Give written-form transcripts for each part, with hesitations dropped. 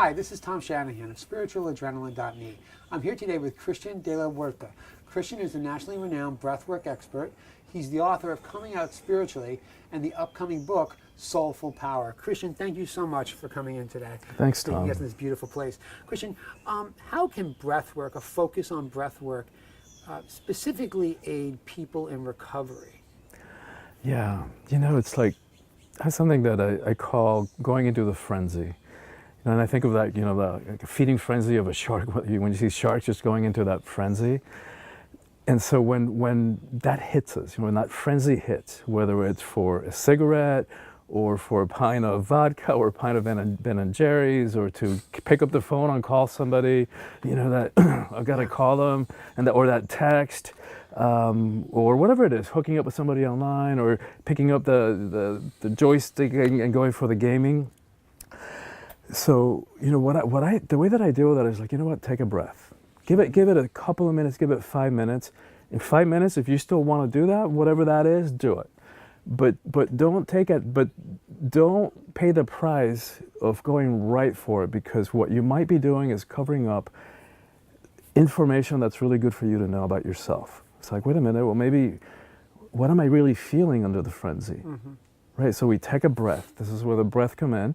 Hi, this is Tom Shanahan of SpiritualAdrenaline.me. I'm here today with Christian de la Huerta. Christian is a nationally renowned breathwork expert. He's the author of Coming Out Spiritually and the upcoming book, Soulful Power. Christian, thank you so much for coming in today. Thanks, Taking Tom. us in this beautiful place. Christian, how can breathwork, a focus on breathwork, specifically aid people in recovery? Yeah, you know, it's like, that's something that I call going into the frenzy. And I think of that, you know, the feeding frenzy of a shark, when you see sharks just going into that frenzy. And so when that hits us, when that frenzy hits, whether it's for a cigarette or for a pint of vodka or a pint of Ben and Jerry's, or to pick up the phone and call somebody, you know, that I've got to call them, and or that text, or whatever it is, hooking up with somebody online, or picking up the joystick and going for the gaming. So, you know, the way that I deal with that is like, you know what, take a breath. Give it a couple of minutes, give it 5 minutes. In 5 minutes, if you still want to do that, whatever that is, do it. But don't pay the price of going right for it, because what you might be doing is covering up information that's really good for you to know about yourself. It's like, wait a minute, well, maybe, what am I really feeling under the frenzy? Mm-hmm. Right, so we take a breath. This is where the breath comes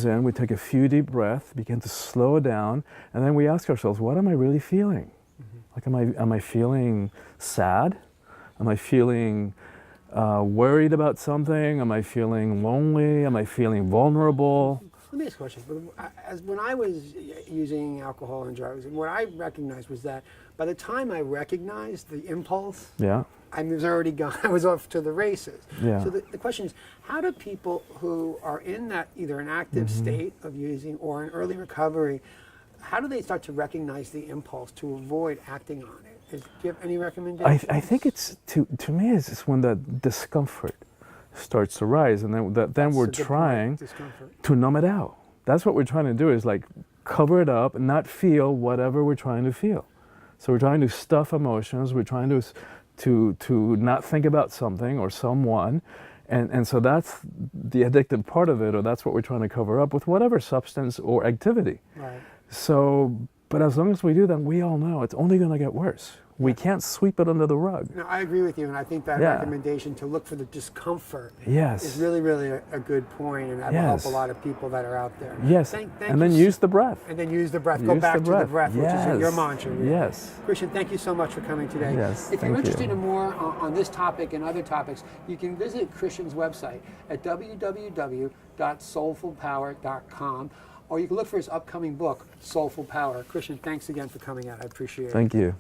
in. We take a few deep breaths, begin to slow it down, and then we ask ourselves, what am I really feeling? Mm-hmm. Like, am I feeling sad? Am I feeling worried about something? Am I feeling lonely? Am I feeling vulnerable? Let me ask a question. When I was using alcohol and drugs, and what I recognized was that by the time I recognized the impulse, yeah, I was already gone. I was off to the races. Yeah. So the question is, how do people who are in that either an active mm-hmm. state of using or an early recovery, how do they start to recognize the impulse to avoid acting on it? Do you have any recommendations? I think it's, to me, it's when that discomfort starts to rise, and then we're trying to numb it out. That's what we're trying to do, is like cover it up and not feel whatever we're trying to feel. So we're trying to stuff emotions, we're trying to not think about something or someone, and so that's the addictive part of it, or that's what we're trying to cover up with whatever substance or activity. Right. So, but as long as we do that, we all know it's only going to get worse. We can't sweep it under the rug. No, I agree with you, and I think that recommendation to look for the discomfort is really, really a good point, and that will help a lot of people that are out there. Yes, thank and then use the breath. And then use the breath. Go back to the breath, which is your mantra. Yes. Christian, thank you so much for coming today. Yes, if you're interested in more on this topic and other topics, you can visit Christian's website at www.soulfulpower.com. Or you can look for his upcoming book, Soulful Power. Christian, thanks again for coming out. I appreciate it. Thank you.